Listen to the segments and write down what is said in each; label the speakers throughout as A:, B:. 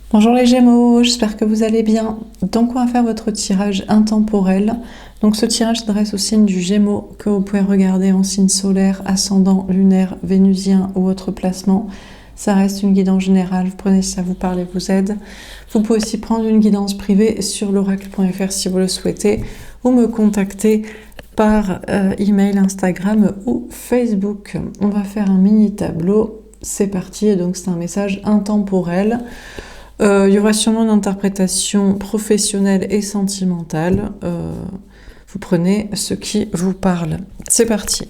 A: Bonjour les Gémeaux, j'espère que vous allez bien. Donc on va faire votre tirage intemporel. Donc ce tirage s'adresse au signe du Gémeaux que vous pouvez regarder en signe solaire, ascendant, lunaire, vénusien ou autre placement. Ça reste une guidance générale, vous prenez si ça vous parle et vous aide. Vous pouvez aussi prendre une guidance privée sur l'oracle.fr si vous le souhaitez ou me contacter par email, Instagram ou Facebook. On va faire un mini tableau, c'est parti, et donc c'est un message intemporel. Il y aura sûrement une interprétation professionnelle et sentimentale. Vous prenez ce qui vous parle. C'est parti.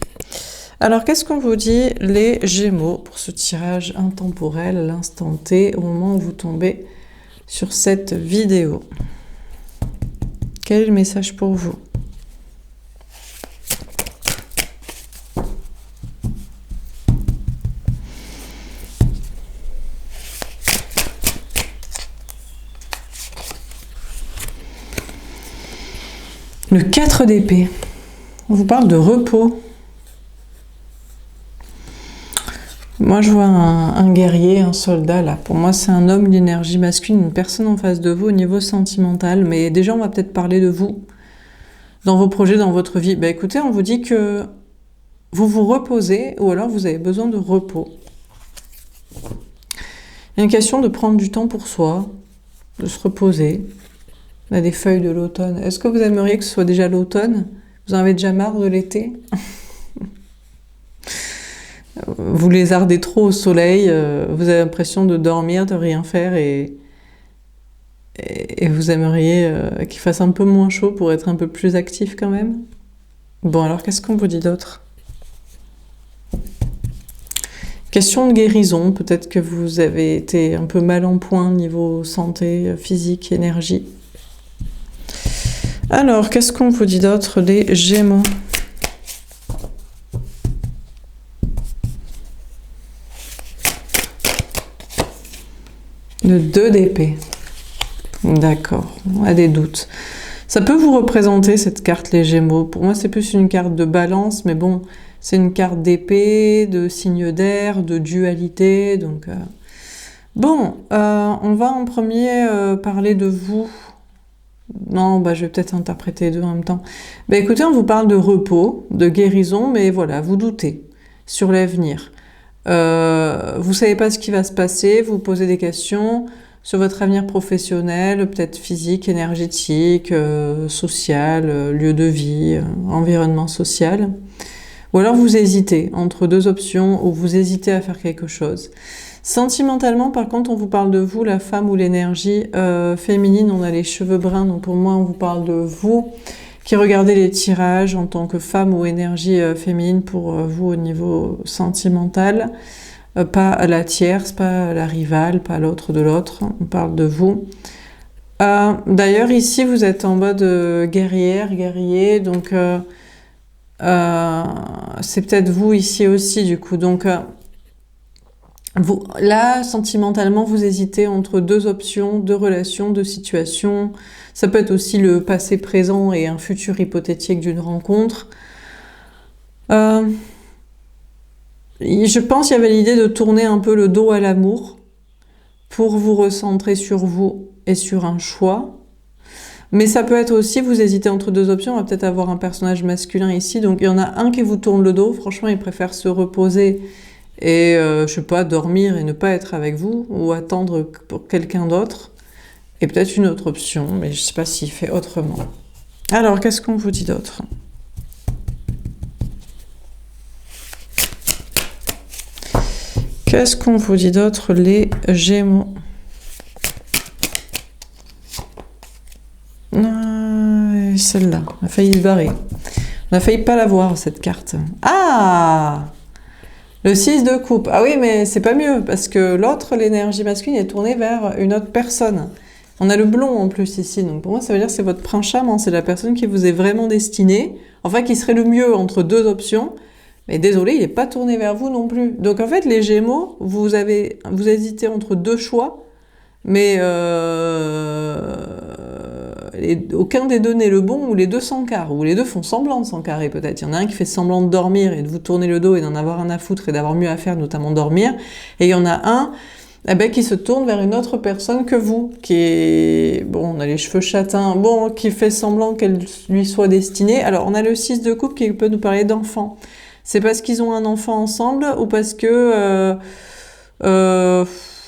A: Alors, qu'est-ce qu'on vous dit, les Gémeaux, pour ce tirage intemporel à l'instant T, au moment où vous tombez sur cette vidéo? Quel est le message pour vous? Le 4 d'épée. On vous parle de repos. Moi, je vois un guerrier, un soldat, là. Pour moi, c'est un homme d'énergie masculine, une personne en face de vous au niveau sentimental. Mais déjà, on va peut-être parler de vous, dans vos projets, dans votre vie. Ben, écoutez, on vous dit que vous vous reposez, ou alors vous avez besoin de repos. Il y a une question de prendre du temps pour soi, de se reposer. On a des feuilles de l'automne. Est-ce que vous aimeriez que ce soit déjà l'automne? Vous en avez déjà marre de l'été? Vous lézardez trop au soleil, vous avez l'impression de dormir, de rien faire et vous aimeriez qu'il fasse un peu moins chaud pour être un peu plus actif quand même? Bon, alors qu'est-ce qu'on vous dit d'autre? Question de guérison, peut-être que vous avez été un peu mal en point niveau santé, physique, énergie. Alors, qu'est-ce qu'on vous dit d'autre, les Gémeaux? Le 2 d'épée. D'accord, on a des doutes. Ça peut vous représenter cette carte, les Gémeaux. Pour moi, c'est plus une carte de balance, mais bon, c'est une carte d'épée, de signe d'air, de dualité. Donc, bon, on va en premier parler de vous. Non, bah, je vais peut-être interpréter les deux en même temps. Bah, écoutez, on vous parle de repos, de guérison, mais voilà, vous doutez sur l'avenir. Vous savez pas ce qui va se passer, vous posez des questions sur votre avenir professionnel, peut-être physique, énergétique, social, lieu de vie, environnement social. Ou alors vous hésitez entre deux options ou vous hésitez à faire quelque chose. Sentimentalement, par contre, on vous parle de vous, la femme ou l'énergie féminine. On a les cheveux bruns, donc pour moi, on vous parle de vous qui regardez les tirages en tant que femme ou énergie féminine pour vous au niveau sentimental. Pas la tierce, pas la rivale, pas l'autre de l'autre. On parle de vous. D'ailleurs, ici, vous êtes en mode guerrière, guerrier, donc c'est peut-être vous ici aussi, du coup. Donc, vous, là, sentimentalement, vous hésitez entre deux options, deux relations, deux situations. Ça peut être aussi le passé présent et un futur hypothétique d'une rencontre. Je pense qu'il y avait l'idée de tourner un peu le dos à l'amour pour vous recentrer sur vous et sur un choix. Mais ça peut être aussi, vous hésitez entre deux options, on va peut-être avoir un personnage masculin ici, donc il y en a un qui vous tourne le dos, franchement il préfère se reposer et, je sais pas, dormir et ne pas être avec vous, ou attendre pour quelqu'un d'autre, et peut-être une autre option, mais je sais pas s'il fait autrement. Alors, qu'est-ce qu'on vous dit d'autre? Qu'est-ce qu'on vous dit d'autre, les Gémeaux? Celle-là, on a failli se barrer. On a failli pas la voir, cette carte. Ah! Le 6 de coupe. Ah oui, mais c'est pas mieux, parce que l'autre, l'énergie masculine, est tournée vers une autre personne. On a le blond en plus ici, donc pour moi ça veut dire que c'est votre prince charmant, c'est la personne qui vous est vraiment destinée, enfin qui serait le mieux entre deux options, mais désolé, il n'est pas tourné vers vous non plus. Donc en fait, les Gémeaux, vous hésitez entre deux choix, mais aucun des deux n'est le bon, ou les deux s'encarrent, ou les deux font semblant de s'encarrer peut-être. Il y en a un qui fait semblant de dormir et de vous tourner le dos et d'en avoir un à foutre et d'avoir mieux à faire, notamment dormir, et il y en a un eh ben, qui se tourne vers une autre personne que vous, qui est, bon, on a les cheveux châtains, bon, qui fait semblant qu'elle lui soit destinée. Alors, on a le 6 de coupe qui peut nous parler d'enfants. C'est parce qu'ils ont un enfant ensemble ou parce que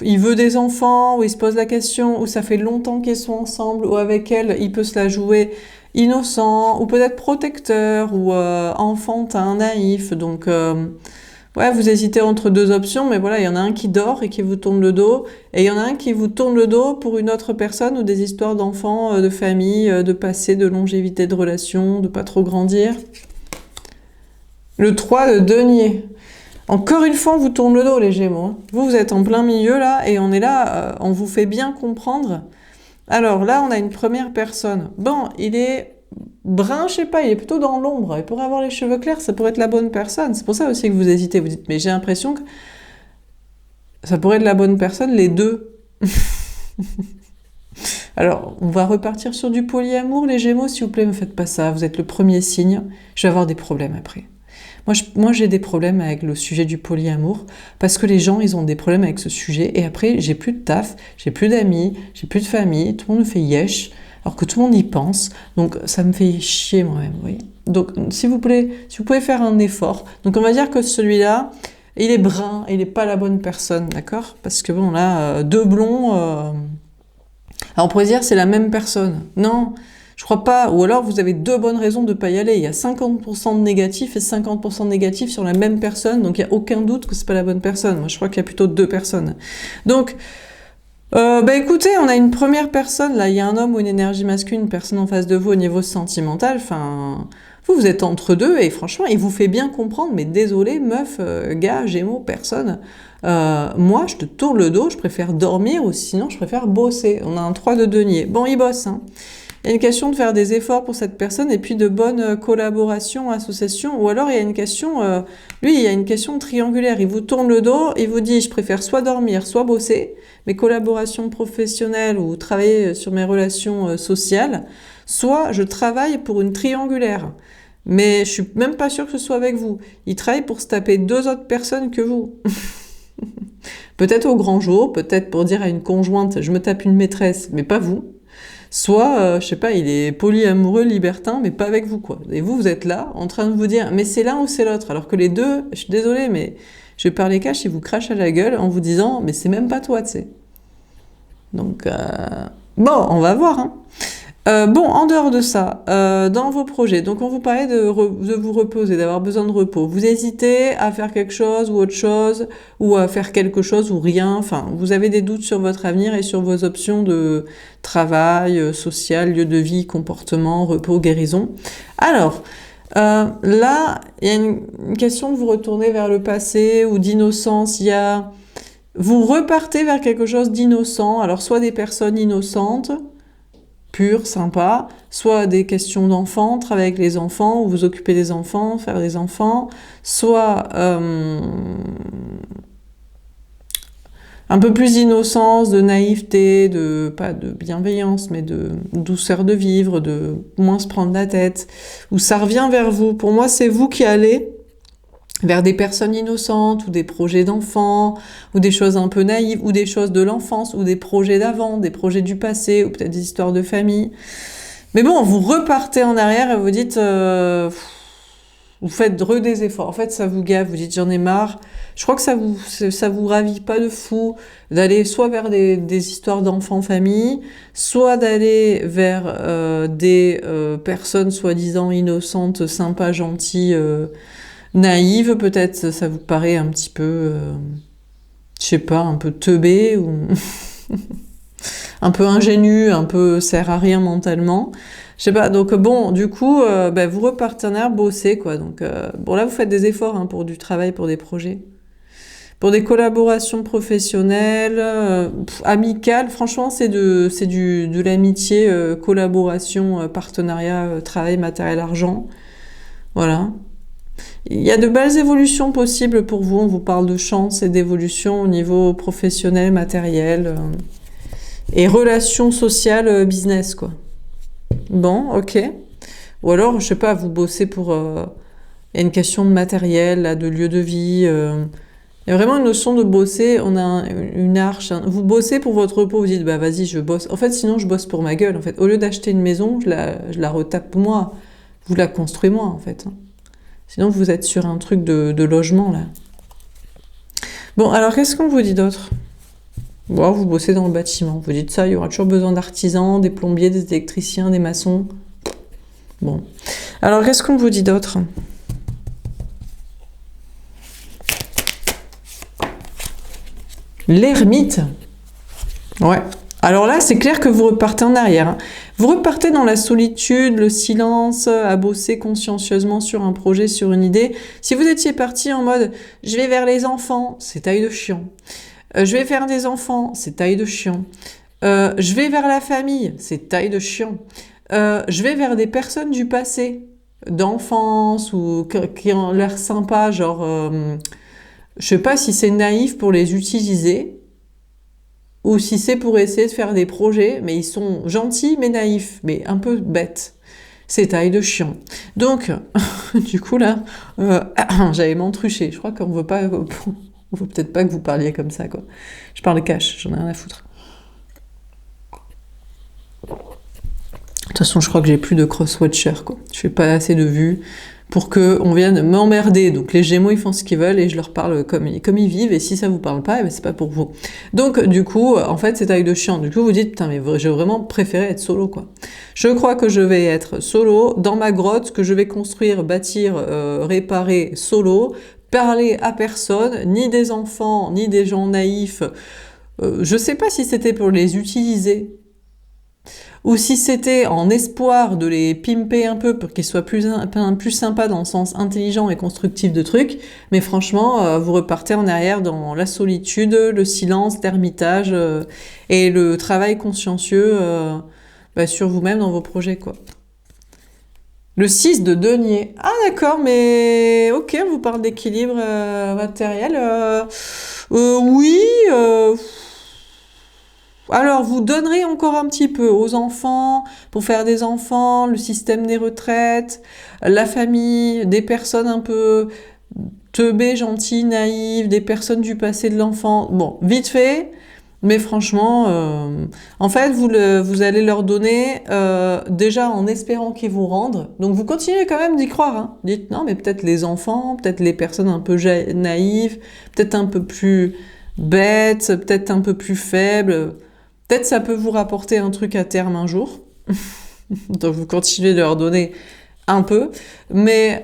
A: il veut des enfants, ou il se pose la question, ou ça fait longtemps qu'ils sont ensemble, ou avec elle, il peut se la jouer innocent, ou peut-être protecteur, ou enfantin, naïf. Donc, ouais, vous hésitez entre deux options, mais voilà, il y en a un qui dort et qui vous tourne le dos, et il y en a un qui vous tourne le dos pour une autre personne, ou des histoires d'enfants, de famille, de passé, de longévité de relation, de pas trop grandir. Le 3 de denier. Encore une fois, on vous tourne le dos, les Gémeaux. Vous êtes en plein milieu, là, et on est là, on vous fait bien comprendre. Alors là, on a une première personne. Bon, il est brun, je sais pas, il est plutôt dans l'ombre. Et pour avoir les cheveux clairs, ça pourrait être la bonne personne. C'est pour ça aussi que vous hésitez. Vous dites, mais j'ai l'impression que ça pourrait être la bonne personne, les deux. Alors, on va repartir sur du polyamour, les Gémeaux, s'il vous plaît, ne me faites pas ça. Vous êtes le premier signe. Je vais avoir des problèmes après. Moi, j'ai des problèmes avec le sujet du polyamour parce que les gens, ils ont des problèmes avec ce sujet et après, j'ai plus de taf, j'ai plus d'amis, j'ai plus de famille, tout le monde me fait yesh, alors que tout le monde y pense. Donc, ça me fait chier moi-même, vous voyez. Donc, s'il vous plaît, si vous pouvez faire un effort. Donc, on va dire que celui-là, il est brun, il n'est pas la bonne personne, d'accord? Parce que bon, là, deux blonds... Alors, on pourrait dire c'est la même personne. Non, je crois pas. Ou alors, vous avez deux bonnes raisons de pas y aller. Il y a 50% de négatifs et 50% de négatifs sur la même personne. Donc, il n'y a aucun doute que c'est pas la bonne personne. Moi, je crois qu'il y a plutôt deux personnes. Donc, écoutez, on a une première personne. Là, il y a un homme ou une énergie masculine, une personne en face de vous au niveau sentimental. Enfin, vous êtes entre deux et franchement, il vous fait bien comprendre. Mais désolé, meuf, gars, Gémeaux, personne. Moi, je te tourne le dos, je préfère dormir ou sinon, je préfère bosser. On a un 3 de denier. Bon, il bosse, hein. Il y a une question de faire des efforts pour cette personne et puis de bonnes collaborations, associations. Ou alors, il y a une question, lui, il y a une question triangulaire. Il vous tourne le dos, il vous dit, je préfère soit dormir, soit bosser. Mes collaborations professionnelles ou travailler sur mes relations sociales. Soit je travaille pour une triangulaire. Mais je suis même pas sûre que ce soit avec vous. Il travaille pour se taper deux autres personnes que vous. Peut-être au grand jour, peut-être pour dire à une conjointe, je me tape une maîtresse, mais pas vous. Soit, je sais pas, il est polyamoureux, libertin, mais pas avec vous, quoi. Et vous, vous êtes là, en train de vous dire, mais c'est l'un ou c'est l'autre. Alors que les deux, je suis désolée, mais je vais parler cash, ils vous crachent à la gueule en vous disant, mais c'est même pas toi, tu sais. Donc, bon, on va voir, hein. Bon, en dehors de ça, dans vos projets, donc on vous parlait de vous reposer, d'avoir besoin de repos. Vous hésitez à faire quelque chose ou autre chose, ou à faire quelque chose ou rien. Enfin, vous avez des doutes sur votre avenir et sur vos options de travail, social, lieu de vie, comportement, repos, guérison. Alors, là, il y a une question de vous retourner vers le passé ou d'innocence. Vous repartez vers quelque chose d'innocent. Alors, soit des personnes innocentes, pur, sympa, soit des questions d'enfants, travailler avec les enfants, ou vous occuper des enfants, faire des enfants, soit un peu plus d'innocence, de naïveté, pas de bienveillance, mais de douceur de vivre, de moins se prendre la tête, où ça revient vers vous. Pour moi, c'est vous qui allez vers des personnes innocentes, ou des projets d'enfants, ou des choses un peu naïves, ou des choses de l'enfance, ou des projets d'avant, des projets du passé, ou peut-être des histoires de famille. Mais bon, vous repartez en arrière et vous dites, vous faites des efforts. En fait, ça vous gave, vous dites, j'en ai marre. Je crois que ça vous ravit pas de fou d'aller soit vers des histoires d'enfants, famille, soit d'aller vers des personnes soi-disant innocentes, sympas, gentilles, naïve, peut-être, ça vous paraît un petit peu, je sais pas, un peu teubé ou un peu ingénu, un peu sert à rien mentalement. Je sais pas, donc bon, du coup, vous repartez en arrière, bossez, quoi. Donc, bon, là, vous faites des efforts hein, pour du travail, pour des projets. Pour des collaborations professionnelles, amicales, franchement, c'est de l'amitié, collaboration, partenariat, travail, matériel, argent. Voilà. Il y a de belles évolutions possibles pour vous. On vous parle de chance et d'évolution au niveau professionnel, matériel et relations sociales, business, quoi. Bon, ok. Ou alors, je sais pas, vous bossez pour... Il y a une question de matériel, là, de lieu de vie. Il Il y a vraiment une notion de bosser, on a une arche, vous bossez pour votre repos, vous dites, bah vas-y, je bosse. En fait, sinon, je bosse pour ma gueule, en fait. Au lieu d'acheter une maison, je la retape moi. Vous la construisez moi, en fait. Sinon, vous êtes sur un truc de logement, là. Bon, alors, qu'est-ce qu'on vous dit d'autre? Bon, vous bossez dans le bâtiment. Vous dites ça, il y aura toujours besoin d'artisans, des plombiers, des électriciens, des maçons. Bon. Alors, qu'est-ce qu'on vous dit d'autre? L'ermite. Ouais. Alors là, c'est clair que vous repartez en arrière. Vous repartez dans la solitude, le silence, à bosser consciencieusement sur un projet, sur une idée. Si vous étiez parti en mode « je vais vers les enfants », c'est taille de chiant. Je vais faire des enfants, c'est taille de chiant. Je vais vers la famille, c'est taille de chiant. Je vais vers des personnes du passé, d'enfance, ou qui ont l'air sympa, genre... je sais pas si c'est naïf pour les utiliser, ou si c'est pour essayer de faire des projets, mais ils sont gentils mais naïfs, mais un peu bêtes. C'est taille de chiant. Donc, du coup là, j'avais m'entruché. Je crois qu'on veut pas, on veut peut-être pas que vous parliez comme ça, quoi. Je parle cash, j'en ai rien à foutre. De toute façon, je crois que j'ai plus de cross-watcher, quoi. Je fais pas assez de vues pour qu'on vienne m'emmerder. Donc les Gémeaux, ils font ce qu'ils veulent et je leur parle comme ils vivent. Et si ça vous parle pas, eh ben, c'est pas pour vous. Donc du coup, en fait, c'est taille de chiant. Du coup, vous dites, putain, mais j'ai vraiment préféré être solo, quoi. Je crois que je vais être solo dans ma grotte, que je vais construire, bâtir, réparer solo, parler à personne, ni des enfants, ni des gens naïfs. Je sais pas si c'était pour les utiliser ou si c'était en espoir de les pimper un peu pour qu'ils soient plus sympas dans le sens intelligent et constructif de trucs, mais franchement, vous repartez en arrière dans la solitude, le silence, l'ermitage et le travail consciencieux sur vous-même dans vos projets, quoi. Le 6 de denier. Ah d'accord, mais ok, on vous parle d'équilibre matériel. Oui... Alors, vous donnerez encore un petit peu aux enfants, pour faire des enfants, le système des retraites, la famille, des personnes un peu teubées, gentilles, naïves, des personnes du passé de l'enfant. Bon, vite fait, mais franchement, en fait, vous allez leur donner déjà en espérant qu'ils vous rendent. Donc, vous continuez quand même d'y croire. Hein. Dites, non, mais peut-être les enfants, peut-être les personnes un peu naïves, peut-être un peu plus bêtes, peut-être un peu plus faibles. Peut-être ça peut vous rapporter un truc à terme un jour. Donc vous continuez de leur donner un peu. Mais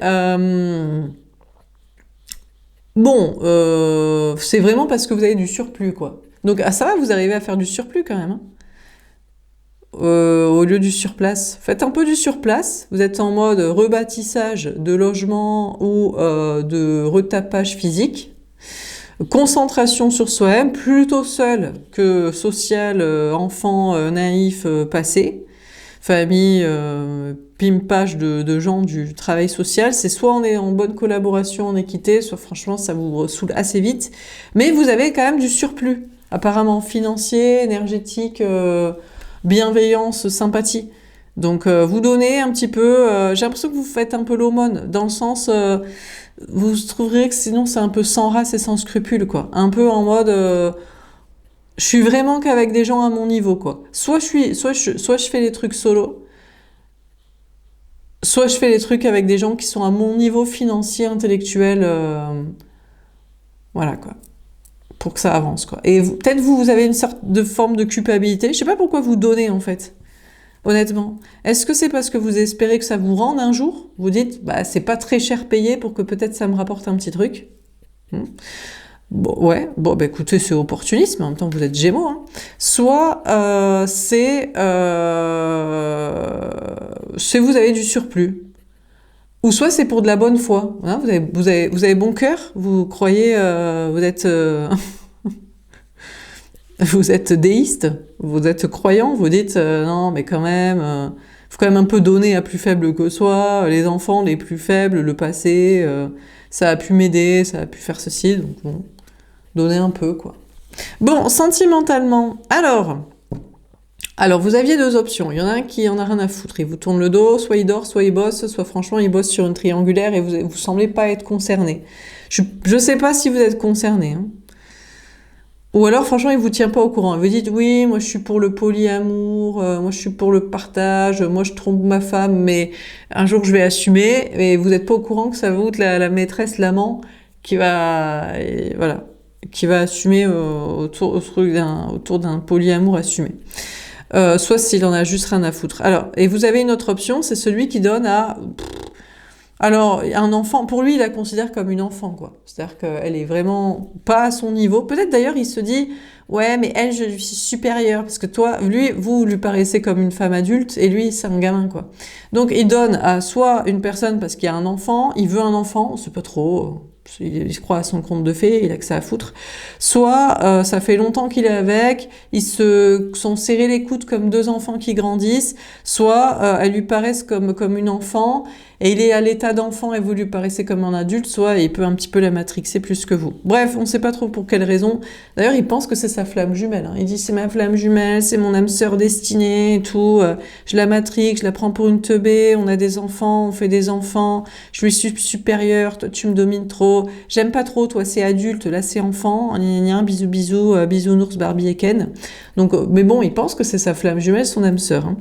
A: c'est vraiment parce que vous avez du surplus, quoi. Donc ça va, vous arrivez à faire du surplus quand même. Hein. Au lieu du surplace. Faites un peu du surplace. Vous êtes en mode rebâtissage de logement ou de retapage physique. Concentration sur soi-même, plutôt seul que social, enfant, naïf, passé. Famille, pimpage de gens du travail social. C'est soit on est en bonne collaboration, en équité, soit franchement ça vous saoule assez vite. Mais vous avez quand même du surplus, apparemment financier, énergétique, bienveillance, sympathie. Donc vous donnez un petit peu, j'ai l'impression que vous faites un peu l'aumône, dans le sens... vous trouverez que sinon c'est un peu sans race et sans scrupule, quoi. Un peu en mode je suis vraiment qu'avec des gens à mon niveau, quoi. Soit je fais les trucs solo, soit je fais les trucs avec des gens qui sont à mon niveau financier, intellectuel, voilà, quoi. Pour que ça avance, quoi. Et peut-être vous avez une sorte de forme de culpabilité. Je sais pas pourquoi vous donnez, en fait. Honnêtement, est-ce que c'est parce que vous espérez que ça vous rende un jour? Vous dites, bah c'est pas très cher payé pour que peut-être ça me rapporte un petit truc. Bon, ouais, bon, bah écoutez, c'est opportunisme, en même temps vous êtes Gémeaux. Hein. Soit c'est vous avez du surplus, ou soit c'est pour de la bonne foi. Hein, vous avez bon cœur, vous croyez, vous êtes vous êtes déiste, vous êtes croyant, vous dites non mais quand même, faut quand même un peu donner à plus faible que soi, les enfants les plus faibles, le passé, ça a pu m'aider, ça a pu faire ceci, donc bon, donner un peu quoi. Bon, sentimentalement, alors vous aviez deux options, il y en a un qui en a rien à foutre, il vous tourne le dos, soit il dort, soit il bosse, soit franchement il bosse sur une triangulaire et vous semblez pas être concerné. Je sais pas si vous êtes concerné, hein. Ou alors, franchement, il vous tient pas au courant. Vous dites, oui, moi je suis pour le polyamour, moi je suis pour le partage, moi je trompe ma femme, mais un jour je vais assumer. Et vous n'êtes pas au courant que ça va être la maîtresse, l'amant, qui va, voilà, qui va assumer autour d'un polyamour assumé. Soit s'il en a juste rien à foutre. Alors, et vous avez une autre option, c'est celui qui donne à... Alors, un enfant, pour lui, il la considère comme une enfant, quoi. C'est-à-dire qu'elle est vraiment pas à son niveau. Peut-être d'ailleurs, il se dit, ouais, mais elle, je lui suis supérieure, parce que toi, vous lui paraissez comme une femme adulte, et lui, c'est un gamin, quoi. Donc, il donne à soit une personne parce qu'il y a un enfant, il veut un enfant, on sait pas trop, il se croit à son conte de fées, il a que ça à foutre. Soit, ça fait longtemps qu'il est avec, ils se sont serrés les coudes comme deux enfants qui grandissent, soit, elles lui paraissent comme une enfant, et il est à l'état d'enfant et vous lui paraissez comme un adulte, soit il peut un petit peu la matrixer plus que vous. Bref, on ne sait pas trop pour quelle raison. D'ailleurs, il pense que c'est sa flamme jumelle, hein. Il dit c'est ma flamme jumelle, c'est mon âme sœur destinée et tout. Je la matrixe, je la prends pour une teubée, on a des enfants, on fait des enfants, je lui suis supérieure, toi tu me domines trop, j'aime pas trop, toi c'est adulte, là c'est enfant, bisous bisous, bisounours, Barbie et Ken. Donc, mais bon, il pense que c'est sa flamme jumelle, son âme sœur, hein.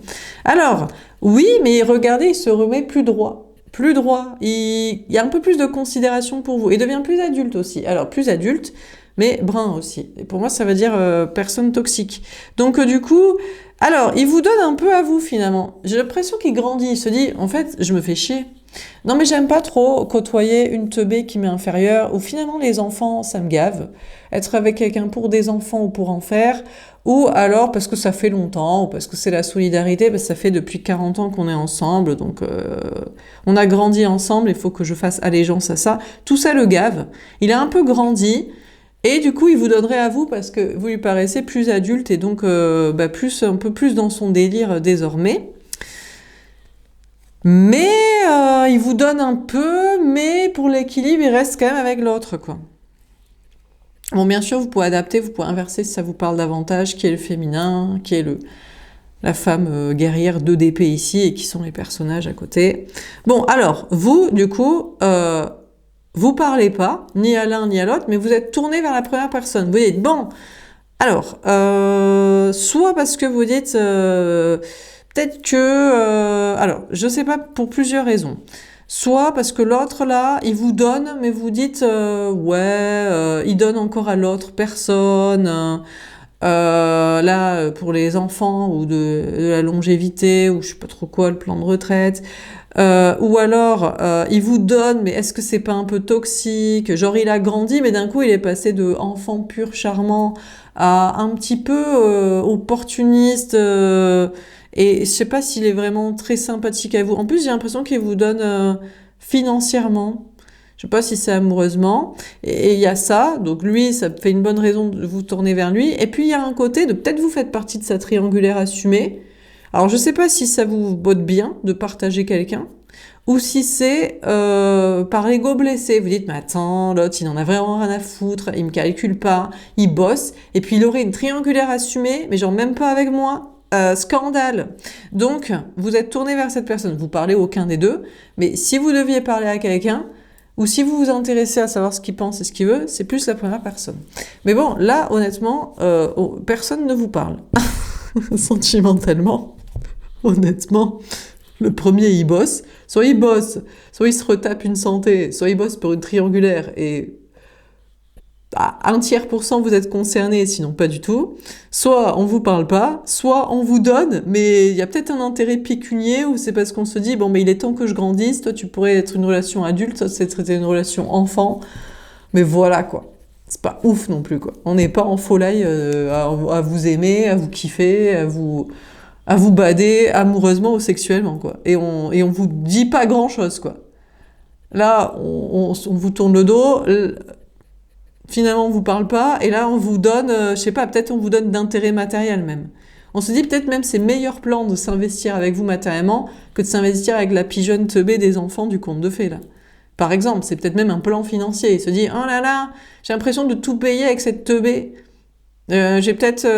A: Alors, oui, mais regardez, il se remet plus droit. Plus droit. Il y a un peu plus de considération pour vous. Il devient plus adulte aussi. Alors, plus adulte, mais brun aussi. Et pour moi, ça veut dire personne toxique. Donc, du coup, alors, il vous donne un peu à vous, finalement. J'ai l'impression qu'il grandit. Il se dit, en fait, je me fais chier. Non, mais j'aime pas trop côtoyer une teubée qui m'est inférieure, ou finalement les enfants, ça me gave. Être avec quelqu'un pour des enfants ou pour en faire, ou alors parce que ça fait longtemps, ou parce que c'est la solidarité, parce que ça fait depuis 40 ans qu'on est ensemble, donc on a grandi ensemble, il faut que je fasse allégeance à ça. Tout ça le gave. Il a un peu grandi, et du coup il vous donnerait à vous parce que vous lui paraissez plus adulte, et donc un peu plus dans son délire désormais. Mais il vous donne un peu, mais pour l'équilibre, il reste quand même avec l'autre, quoi. Bon, bien sûr, vous pouvez adapter, vous pouvez inverser si ça vous parle davantage, qui est le féminin, qui est la femme guerrière 2DP ici, et qui sont les personnages à côté. Bon, alors, vous, du coup, vous parlez pas, ni à l'un ni à l'autre, mais vous êtes tourné vers la première personne. Vous dites, bon, alors, soit parce que vous dites... peut-être que... alors, je sais pas, pour plusieurs raisons. Soit parce que l'autre, là, il vous donne, mais vous dites, il donne encore à l'autre personne. Là, pour les enfants, ou de la longévité, ou je sais pas trop quoi, le plan de retraite. Ou alors, il vous donne, mais est-ce que c'est pas un peu toxique? Genre, il a grandi, mais d'un coup, il est passé de enfant pur, charmant, à un petit peu opportuniste... et je sais pas s'il est vraiment très sympathique à vous. En plus, j'ai l'impression qu'il vous donne financièrement. Je sais pas si c'est amoureusement. Et il y a ça. Donc lui, ça fait une bonne raison de vous tourner vers lui. Et puis il y a un côté de peut-être vous faites partie de sa triangulaire assumée. Alors je sais pas si ça vous botte bien de partager quelqu'un. Ou si c'est par ego blessé. Vous dites, mais attends, l'autre, il en a vraiment rien à foutre, il me calcule pas, il bosse, et puis il aurait une triangulaire assumée, mais genre même pas avec moi. Scandale. Donc, vous êtes tourné vers cette personne. Vous parlez aucun des deux, mais si vous deviez parler à quelqu'un, ou si vous vous intéressez à savoir ce qu'il pense et ce qu'il veut, c'est plus la première personne. Mais bon, là, honnêtement, personne ne vous parle. Sentimentalement, honnêtement, le premier, il bosse. Soit il bosse, soit il se retape une santé, soit il bosse pour une triangulaire et... à 1% vous êtes concerné, sinon pas du tout. Soit on vous parle pas, soit on vous donne, mais il y a peut-être un intérêt pécunier, ou c'est parce qu'on se dit, bon, mais il est temps que je grandisse, toi tu pourrais être une relation adulte, toi c'est une relation enfant, mais voilà quoi. C'est pas ouf non plus quoi. On n'est pas en folie à vous aimer, à vous kiffer, à vous bader amoureusement ou sexuellement quoi. Et on vous dit pas grand chose quoi. Là, on vous tourne le dos... Finalement, on vous parle pas, et là, on vous donne, je sais pas, peut-être on vous donne d'intérêt matériel même. On se dit peut-être même c'est meilleur plan de s'investir avec vous matériellement que de s'investir avec la pigeonne teubée des enfants du conte de fées, là. Par exemple, c'est peut-être même un plan financier. Il se dit, oh là là, j'ai l'impression de tout payer avec cette teubée. J'ai peut-être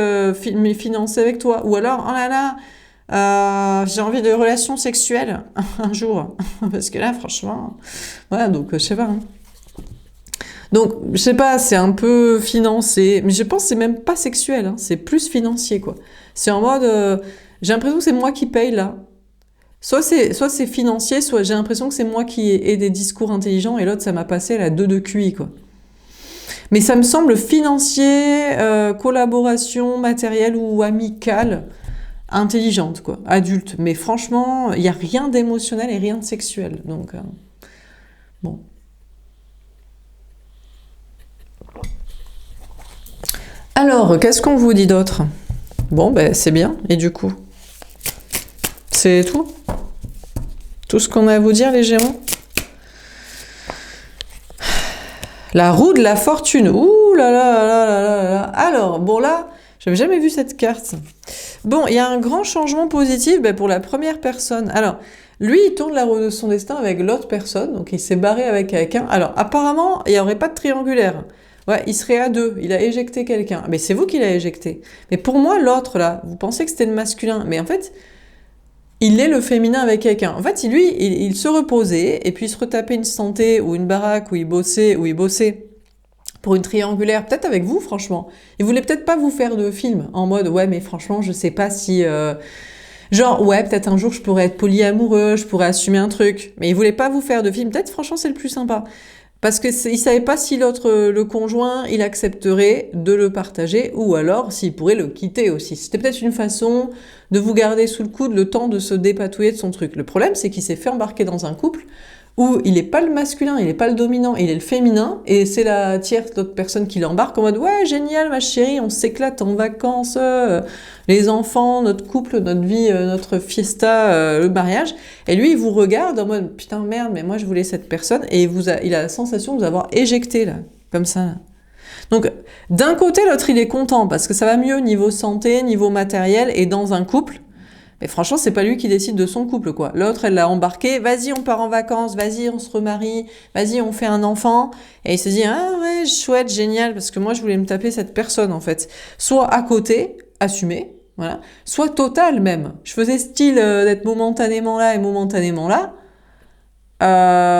A: financé avec toi. Ou alors, oh là là, j'ai envie de relations sexuelles un jour. Parce que là, franchement, voilà, donc je sais pas, hein. Donc, je sais pas, c'est un peu financé, mais je pense que c'est même pas sexuel, hein, c'est plus financier, quoi. C'est en mode, j'ai l'impression que c'est moi qui paye, là. Soit c'est financier, soit j'ai l'impression que c'est moi qui ai des discours intelligents, et l'autre, ça m'a passé à la 2 de QI, quoi. Mais ça me semble financier, collaboration matérielle ou amicale, intelligente, quoi, adulte. Mais franchement, il n'y a rien d'émotionnel et rien de sexuel. Donc, bon. Alors, qu'est-ce qu'on vous dit d'autre? Bon, ben c'est bien. Et du coup, c'est tout? Tout ce qu'on a à vous dire, les Gémeaux? La roue de la fortune. Ouh là là là là là là. Alors, bon là, j'avais jamais vu cette carte. Bon, il y a un grand changement positif pour la première personne. Alors, lui, il tourne la roue de son destin avec l'autre personne, donc il s'est barré avec quelqu'un. Alors, apparemment, il n'y aurait pas de triangulaire. Ouais, il serait à deux, il a éjecté quelqu'un. Mais c'est vous qui l'avez éjecté. Mais pour moi, l'autre, là, vous pensez que c'était le masculin. Mais en fait, il est le féminin avec quelqu'un. En fait, lui, il se reposait, et puis il se retapait une santé, ou une baraque, où il bossait pour une triangulaire, peut-être avec vous, franchement. Il voulait peut-être pas vous faire de film, en mode, ouais, mais franchement, je sais pas si... genre, ouais, peut-être un jour, je pourrais être polyamoureux, je pourrais assumer un truc. Mais il voulait pas vous faire de film. Peut-être, franchement, c'est le plus sympa. Parce que il savait pas si l'autre, le conjoint, il accepterait de le partager, ou alors s'il pourrait le quitter aussi. C'était peut-être une façon de vous garder sous le coude le temps de se dépatouiller de son truc. Le problème, c'est qu'il s'est fait embarquer dans un couple où il n'est pas le masculin, il n'est pas le dominant, il est le féminin, et c'est la tierce d'autres personnes qui l'embarquent en mode « Ouais, génial, ma chérie, on s'éclate en vacances, les enfants, notre couple, notre vie, notre fiesta, le mariage. » Et lui, il vous regarde en mode « Putain, merde, mais moi, je voulais cette personne. » Et il a la sensation de vous avoir éjecté, là, comme ça. Là. Donc, d'un côté, l'autre, il est content, parce que ça va mieux niveau santé, niveau matériel, et dans un couple. Mais franchement, c'est pas lui qui décide de son couple, quoi. L'autre, elle l'a embarqué, vas-y, on part en vacances, vas-y, on se remarie, vas-y, on fait un enfant. Et il se dit, ah ouais, chouette, génial, parce que moi, je voulais me taper cette personne, en fait. Soit à côté, assumé, voilà. Soit total, même. Je faisais style d'être momentanément là et momentanément là.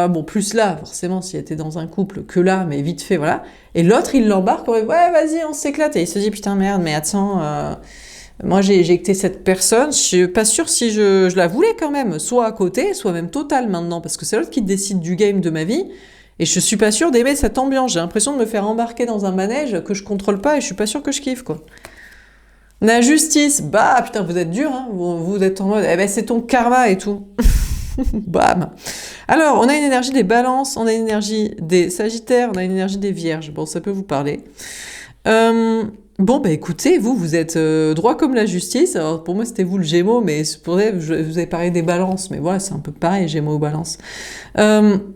A: Bon, plus là, forcément, s'il était dans un couple que là, mais vite fait, voilà. Et l'autre, il l'embarque, ouais, vas-y, on s'éclate. Et il se dit, putain, merde, mais attends... moi, j'ai éjecté cette personne, je suis pas sûre si je la voulais quand même, soit à côté, soit même totale maintenant, parce que c'est l'autre qui décide du game de ma vie, et je suis pas sûre d'aimer cette ambiance. J'ai l'impression de me faire embarquer dans un manège que je contrôle pas, et je suis pas sûre que je kiffe, quoi. La justice, bah putain, vous êtes dur, hein, vous êtes en mode, eh ben c'est ton karma et tout. Bam. Alors, on a une énergie des balances, on a une énergie des sagittaires, on a une énergie des vierges. Bon, ça peut vous parler. Bon, bah écoutez, vous êtes droit comme la justice. Alors pour moi, c'était vous le Gémeaux, mais pour je vous ai parlé des balances, mais voilà, c'est un peu pareil, Gémeaux ou balance.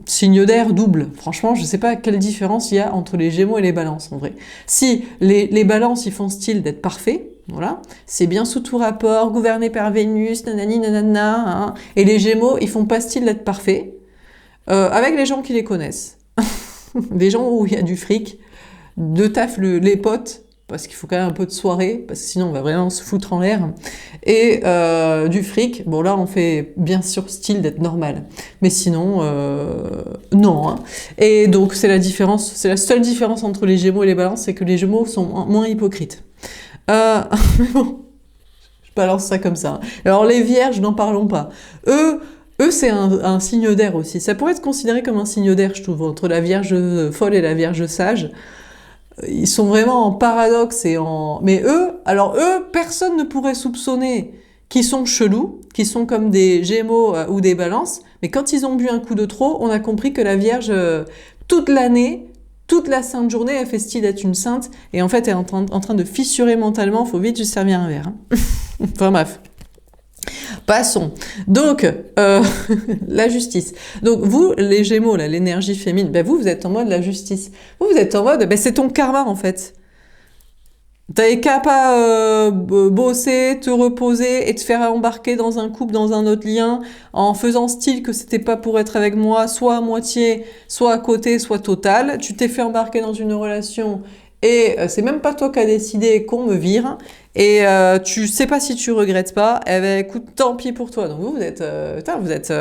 A: Signe d'air double. Franchement, je sais pas quelle différence il y a entre les Gémeaux et les balances, en vrai. Si les balances, ils font style d'être parfaits, voilà, c'est bien sous tout rapport, gouverné par Vénus, nanani, nanana, hein, et les Gémeaux, ils font pas style d'être parfaits, avec les gens qui les connaissent. Des gens où il y a du fric, de taf les potes, parce qu'il faut quand même un peu de soirée, parce que sinon on va vraiment se foutre en l'air, et du fric, bon là on fait bien sûr style d'être normal, mais sinon, non. Hein. Et donc c'est la différence, c'est la seule différence entre les Gémeaux et les balances, c'est que les Gémeaux sont moins hypocrites. Bon, je balance ça comme ça. Alors les vierges, n'en parlons pas. Eux c'est un signe d'air aussi. Ça pourrait être considéré comme un signe d'air, je trouve, entre la vierge folle et la vierge sage. Ils sont vraiment en paradoxe et en... Mais eux, personne ne pourrait soupçonner qu'ils sont chelous, qu'ils sont comme des Gémeaux ou des balances, mais quand ils ont bu un coup de trop, on a compris que la Vierge, toute l'année, toute la sainte journée, elle fait style d'être une sainte, et en fait, elle est en train de fissurer mentalement, faut vite lui servir un verre. Hein. Enfin bref. Passons. Donc, la justice. Donc, vous, les Gémeaux, là, l'énergie féminine, vous êtes en mode la justice. Vous êtes en mode, c'est ton karma, en fait. T'avais qu'à pas bosser, te reposer et te faire embarquer dans un couple, dans un autre lien, en faisant style que c'était pas pour être avec moi, soit à moitié, soit à côté, soit total. Tu t'es fait embarquer dans une relation et c'est même pas toi qui as décidé qu'on me vire, et tu sais pas si tu regrettes pas, eh ben écoute, tant pis pour toi. Donc vous êtes, putain, vous êtes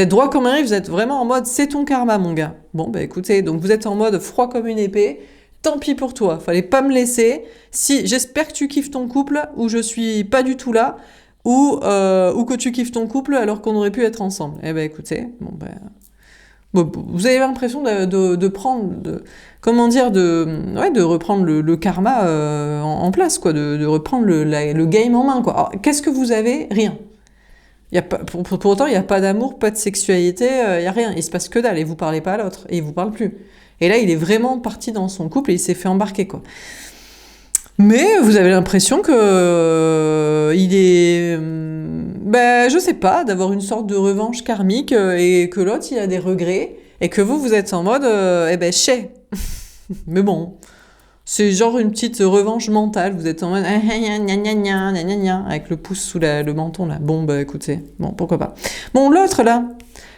A: droit comme un riz, vous êtes vraiment en mode c'est ton karma mon gars. Bon bah écoutez, donc vous êtes en mode froid comme une épée, tant pis pour toi, fallait pas me laisser. Si j'espère que tu kiffes ton couple, ou je suis pas du tout là, ou que tu kiffes ton couple alors qu'on aurait pu être ensemble. Eh ben écoutez, bon, vous avez l'impression de prendre, comment dire, de reprendre le karma en place, quoi, de reprendre le game en main, quoi. Alors, qu'est-ce que vous avez? Rien. Y a pas, pour autant, il n'y a pas d'amour, pas de sexualité, il n'y a rien. Il se passe que dalle, et vous parlez pas à l'autre, et il vous parle plus. Et là, il est vraiment parti dans son couple et il s'est fait embarquer, quoi. Mais vous avez l'impression que il est, ben, je sais pas, d'avoir une sorte de revanche karmique et que l'autre il a des regrets et que vous êtes en mode, eh ben, chais. Mais bon, c'est genre une petite revanche mentale. Vous êtes en mode avec le pouce sous le menton là. Bon bah écoutez, bon pourquoi pas. Bon l'autre là,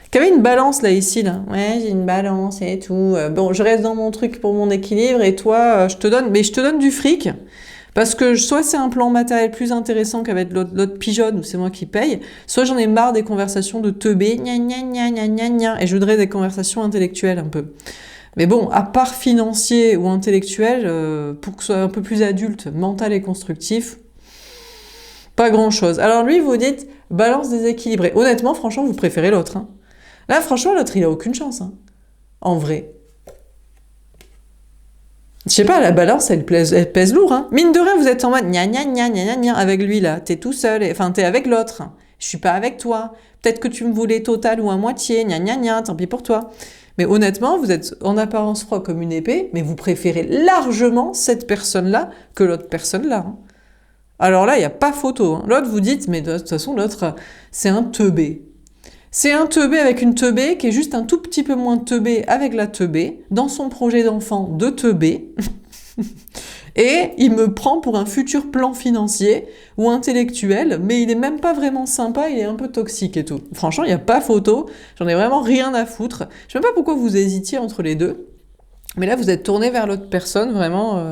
A: qui avait une balance là ici là. Ouais j'ai une balance et tout. Bon je reste dans mon truc pour mon équilibre et toi je te donne du fric. Parce que soit c'est un plan matériel plus intéressant qu'avec l'autre pigeonne où c'est moi qui paye, soit j'en ai marre des conversations de teubé, gna gna gna gna gna gna, et je voudrais des conversations intellectuelles un peu. Mais bon, à part financier ou intellectuel, pour que ce soit un peu plus adulte, mental et constructif, pas grand-chose. Alors lui, vous dites, balance déséquilibrée. Honnêtement, franchement, vous préférez l'autre. Hein. Là, franchement, l'autre, il a aucune chance. Hein. En vrai. Je sais pas, la balance, elle pèse lourd. Hein. Mine de rien, vous êtes en mode gna gna gna gna gna avec lui, là. T'es tout seul, enfin, t'es avec l'autre. Je suis pas avec toi. Peut-être que tu me voulais total ou à moitié, gna gna gna, tant pis pour toi. Mais honnêtement, vous êtes en apparence froid comme une épée, mais vous préférez largement cette personne-là que l'autre personne-là. Hein. Alors là, il n'y a pas photo. Hein. L'autre, vous dites, mais de toute façon, l'autre, c'est un teubé. C'est un teubé avec une teubé qui est juste un tout petit peu moins teubé avec la teubé, dans son projet d'enfant de teubé. Et il me prend pour un futur plan financier ou intellectuel, mais il est même pas vraiment sympa, il est un peu toxique et tout. Franchement, il n'y a pas photo, j'en ai vraiment rien à foutre. Je sais même pas pourquoi vous hésitiez entre les deux, mais là vous êtes tourné vers l'autre personne, vraiment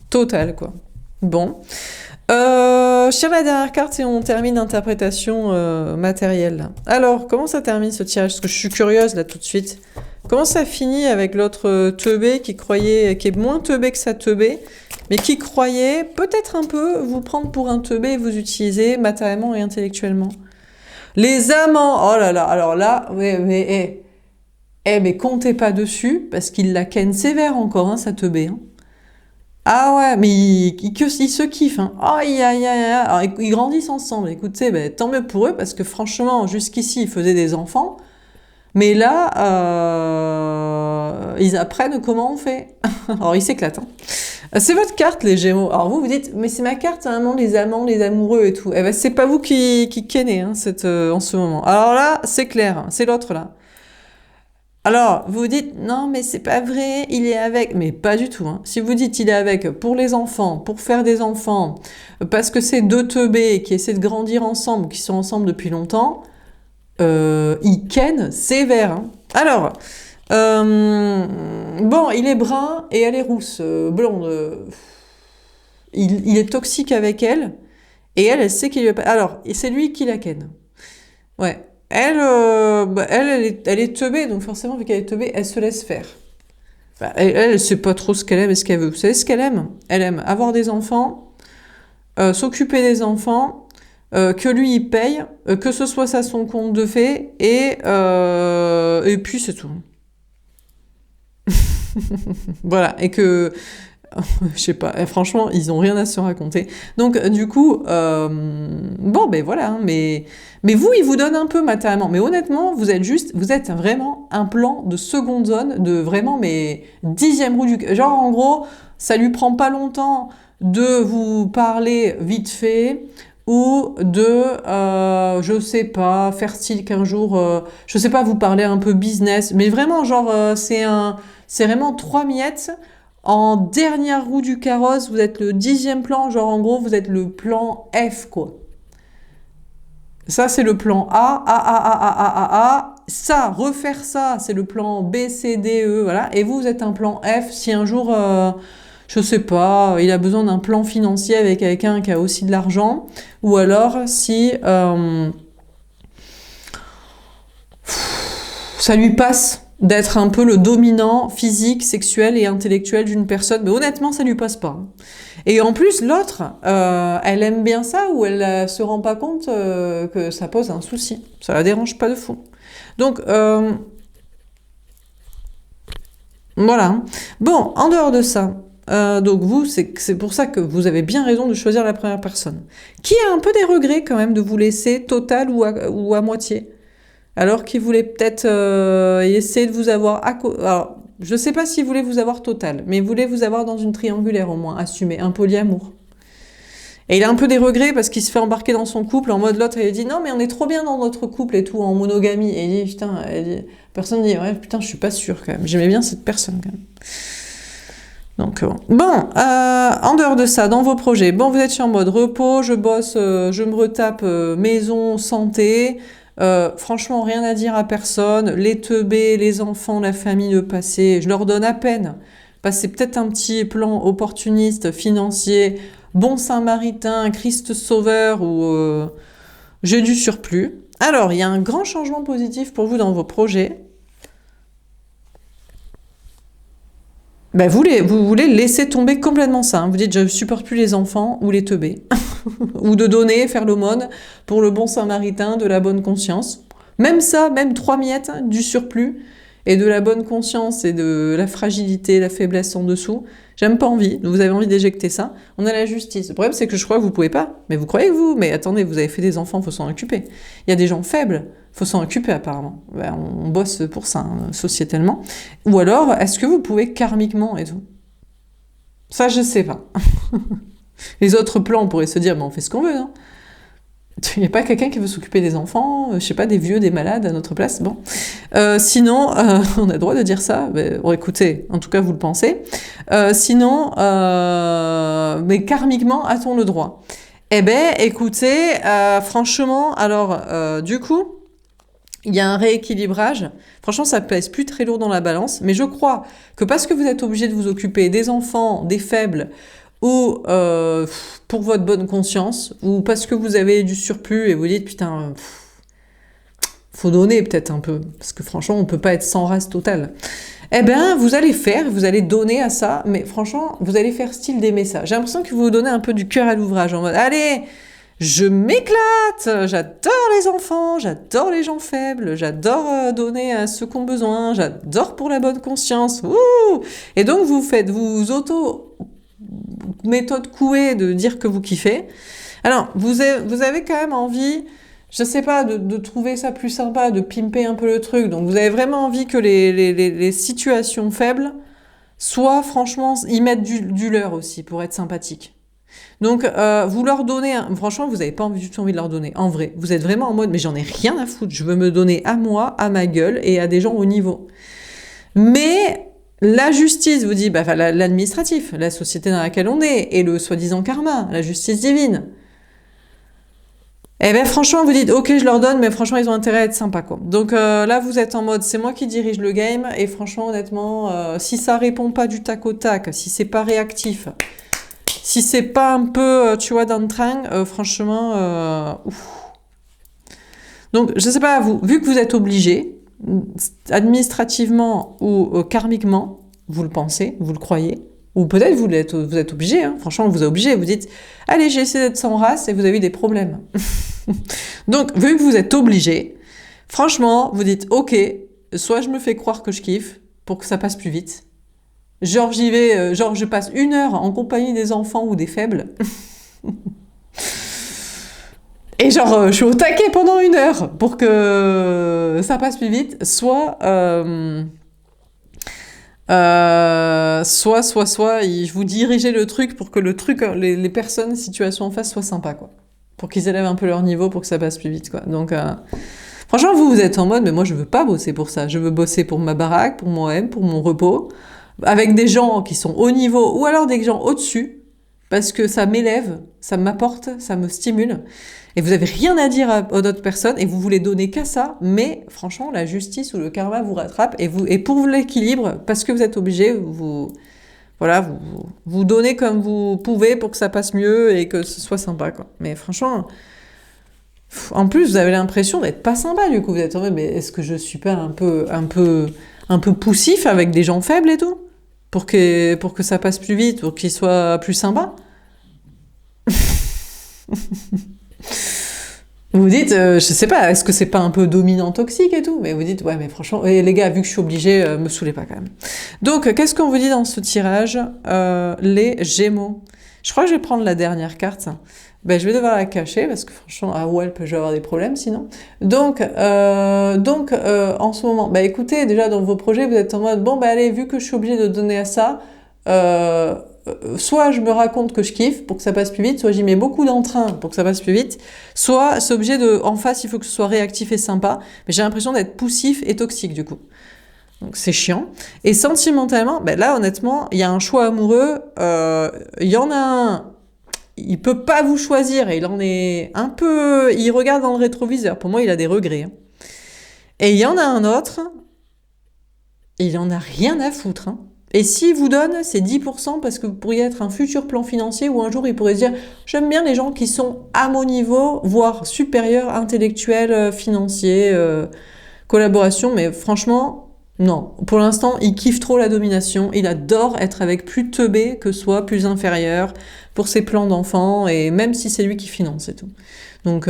A: total quoi. Bon. Je tire la dernière carte et on termine l'interprétation matérielle. Alors, comment ça termine ce tirage? Parce que je suis curieuse là tout de suite. Comment ça finit avec l'autre teubé qui est moins teubé que sa teubé, mais qui croyait peut-être un peu vous prendre pour un teubé et vous utiliser matériellement et intellectuellement? Les amants, oh là là, alors là, mais comptez pas dessus, parce qu'il la ken sévère encore, hein, sa teubé. Hein. Ah ouais, mais ils se kiffent. Hein. Aïe, aïe, aïe, aïe. Alors, ils grandissent ensemble. Écoutez, ben, tant mieux pour eux, parce que franchement, jusqu'ici, ils faisaient des enfants. Mais là, ils apprennent comment on fait. Alors, ils s'éclatent. Hein. C'est votre carte, les Gémeaux. Alors, vous dites, mais c'est ma carte, vraiment, les amants, les amoureux et tout. Eh ben, c'est pas vous qui kennez hein, en ce moment. Alors là, c'est clair. Hein, c'est l'autre, là. Alors, vous dites, non, mais c'est pas vrai, il est avec. Mais pas du tout. Hein. Si vous dites, il est avec pour les enfants, pour faire des enfants, parce que c'est deux teubés qui essaient de grandir ensemble, qui sont ensemble depuis longtemps, ils ken sévère. Hein. Alors, bon, il est brun et elle est rousse, blonde. Il est toxique avec elle, et elle sait qu'il lui a pas. Alors, c'est lui qui la ken. Ouais. Elle est teubée, donc forcément, vu qu'elle est teubée, elle se laisse faire. Bah, elle sait pas trop ce qu'elle aime et ce qu'elle veut. Vous savez ce qu'elle aime? Elle aime avoir des enfants, s'occuper des enfants, que lui il paye, que ce soit ça son compte de fait, et puis c'est tout. Voilà, et que je sais pas, franchement, ils ont rien à se raconter. Donc, du coup, bon, ben voilà, hein, mais vous, ils vous donnent un peu matériellement. Mais honnêtement, vous êtes vraiment un plan de seconde zone, de vraiment, mais 10e roue du... Genre, en gros, ça lui prend pas longtemps de vous parler vite fait, ou de, je sais pas, faire style qu'un jour, je sais pas, vous parler un peu business, mais vraiment, genre, c'est vraiment 3 miettes. En dernière roue du carrosse, vous êtes le 10e plan, genre en gros, vous êtes le plan F, quoi. Ça, c'est le plan A. Ça, refaire ça, c'est le plan B, C, D, E, voilà. Et vous êtes un plan F si un jour, je sais pas, il a besoin d'un plan financier avec quelqu'un qui a aussi de l'argent, ou alors si ça lui passe d'être un peu le dominant physique, sexuel et intellectuel d'une personne, mais honnêtement, ça lui passe pas. Et en plus, l'autre, elle aime bien ça ou elle se rend pas compte que ça pose un souci. Ça la dérange pas de fou. Donc, voilà. Bon, en dehors de ça, donc vous, c'est pour ça que vous avez bien raison de choisir la première personne. Qui a un peu des regrets quand même de vous laisser total ou à moitié. Alors qu'il voulait peut-être essayer de vous avoir... Alors, je sais pas s'il voulait vous avoir total, mais il voulait vous avoir dans une triangulaire au moins, assumé, un polyamour. Et il a un peu des regrets parce qu'il se fait embarquer dans son couple en mode l'autre, il dit non mais on est trop bien dans notre couple et tout, en monogamie. Et il dit putain, personne dit ouais putain je suis pas sûre quand même, j'aimais bien cette personne quand même. Donc bon, en dehors de ça, dans vos projets, bon vous êtes sur en mode repos, je bosse, je me retape maison, santé... franchement, rien à dire à personne. Les teubés, les enfants, la famille de passer, je leur donne à peine. Passer peut-être un petit plan opportuniste, financier, bon Samaritain, Christ sauveur ou j'ai du surplus. Alors, il y a un grand changement positif pour vous dans vos projets. Ben, vous voulez laisser tomber complètement ça. Hein. Vous dites, je ne supporte plus les enfants ou les teubés. Ou de donner, faire l'aumône pour le bon samaritain, de la bonne conscience. Même ça, même 3 miettes du surplus et de la bonne conscience et de la fragilité, la faiblesse en dessous. J'aime pas envie. Vous avez envie d'éjecter ça. On a la justice. Le problème, c'est que je crois que vous pouvez pas. Mais vous croyez que vous? Mais attendez, vous avez fait des enfants, faut s'en occuper. Il y a des gens faibles, faut s'en occuper apparemment. Ben, on bosse pour ça, hein, sociétalement. Ou alors, est-ce que vous pouvez karmiquement et tout? Ça, je sais pas. Les autres plans, on pourrait se dire, mais on fait ce qu'on veut, hein. Il n'y a pas quelqu'un qui veut s'occuper des enfants, je sais pas, des vieux, des malades à notre place. Bon, sinon, on a le droit de dire ça. Mais, bon, écoutez, en tout cas, vous le pensez. Sinon, mais karmiquement, a-t-on le droit? Eh ben, écoutez, franchement, alors, du coup, il y a un rééquilibrage. Franchement, ça pèse plus très lourd dans la balance. Mais je crois que parce que vous êtes obligé de vous occuper des enfants, des faibles, ou pour votre bonne conscience, ou parce que vous avez du surplus et vous dites putain, faut donner peut-être un peu, parce que franchement on peut pas être sans race totale. Eh ben vous allez donner à ça, mais franchement vous allez faire style d'aimer ça. J'ai l'impression que vous vous donnez un peu du cœur à l'ouvrage en mode allez, je m'éclate, j'adore les enfants, j'adore les gens faibles, j'adore donner à ceux qui ont besoin, j'adore pour la bonne conscience. Ouh, et donc vous méthode couée de dire que vous kiffez. Alors, vous avez quand même envie, je sais pas, de trouver ça plus sympa, de pimper un peu le truc. Donc, vous avez vraiment envie que les situations faibles soient, franchement, y mettre du leur aussi, pour être sympathique. Donc, vous leur donnez, franchement, vous n'avez pas du tout envie de leur donner. En vrai, vous êtes vraiment en mode, mais j'en ai rien à foutre. Je veux me donner à moi, à ma gueule et à des gens au niveau. Mais la justice vous dit, bah, l'administratif, la société dans laquelle on est, et le soi-disant karma, la justice divine. Eh bien, franchement, vous dites, ok, je leur donne, mais franchement, ils ont intérêt à être sympas, quoi. Donc là, vous êtes en mode, c'est moi qui dirige le game, et franchement, honnêtement, si ça répond pas du tac au tac, si c'est pas réactif, si c'est pas un peu, tu vois, dans le train, franchement, ouf. Donc, je sais pas, vu que vous êtes obligé, administrativement ou karmiquement, vous le pensez, vous le croyez, ou peut-être vous êtes obligé, hein, franchement vous êtes obligé, vous dites « Allez, j'ai essayé d'être sans race et vous avez eu des problèmes. » Donc, vu que vous êtes obligé, franchement, vous dites « Ok, soit je me fais croire que je kiffe pour que ça passe plus vite, genre j'y vais, genre je passe 1 heure en compagnie des enfants ou des faibles. » Et genre, je suis au taquet pendant 1 heure pour que ça passe plus vite. Soit, je vous dirigeais le truc pour que le truc, les personnes, situations en face soient sympas, quoi. Pour qu'ils élèvent un peu leur niveau pour que ça passe plus vite, quoi. Donc, franchement, vous êtes en mode, mais moi, je veux pas bosser pour ça. Je veux bosser pour ma baraque, pour mon M, pour mon repos, avec des gens qui sont au niveau, ou alors des gens au-dessus, parce que ça m'élève, ça m'apporte, ça me stimule. Et vous avez rien à dire aux autres personnes et vous voulez donner qu'à ça, mais franchement, la justice ou le karma vous rattrape et pour l'équilibre, parce que vous êtes obligé, voilà, vous donnez comme vous pouvez pour que ça passe mieux et que ce soit sympa, quoi. Mais franchement, en plus, vous avez l'impression d'être pas sympa, du coup. Vous êtes en mode, mais est-ce que je suis pas un peu poussif avec des gens faibles et tout? Pour que ça passe plus vite, pour qu'ils soient plus sympas? Vous dites, je sais pas, est-ce que c'est pas un peu dominant toxique et tout? Mais vous dites, ouais, mais franchement, et les gars, vu que je suis obligée, me saoulez pas quand même. Donc, qu'est-ce qu'on vous dit dans ce tirage? Les Gémeaux. Je crois que je vais prendre la dernière carte. Ben, je vais devoir la cacher parce que franchement, à Welp, je vais avoir des problèmes sinon. Donc, en ce moment, bah écoutez, déjà dans vos projets, vous êtes en mode, bon, bah allez, vu que je suis obligée de donner à ça, soit je me raconte que je kiffe pour que ça passe plus vite, soit j'y mets beaucoup d'entrain pour que ça passe plus vite, soit c'est obligé de, en face, il faut que ce soit réactif et sympa, mais j'ai l'impression d'être poussif et toxique du coup. Donc c'est chiant. Et sentimentalement, ben là honnêtement, il y a un choix amoureux, il y en a un, il peut pas vous choisir et il en est un peu, il regarde dans le rétroviseur. Pour moi, il a des regrets, hein. Et il y en a un autre, il en a rien à foutre, hein. Et s'il vous donne, c'est 10% parce que vous pourriez être un futur plan financier où un jour il pourrait se dire j'aime bien les gens qui sont à mon niveau, voire supérieurs, intellectuels, financiers, collaboration, mais franchement, non. Pour l'instant, il kiffe trop la domination, il adore être avec plus teubé que soi, plus inférieur, pour ses plans d'enfant, et même si c'est lui qui finance et tout. Donc,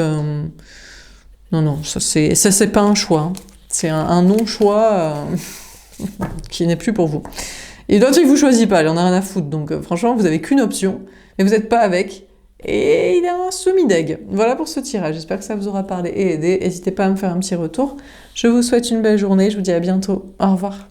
A: non, ça c'est pas un choix, hein. C'est un non-choix qui n'est plus pour vous. Et d'autres, il vous choisit pas, il en a rien à foutre. Donc franchement, vous avez qu'une option, mais vous n'êtes pas avec. Et il est un semi-deg. Voilà pour ce tirage. J'espère que ça vous aura parlé et aidé. N'hésitez pas à me faire un petit retour. Je vous souhaite une belle journée. Je vous dis à bientôt. Au revoir.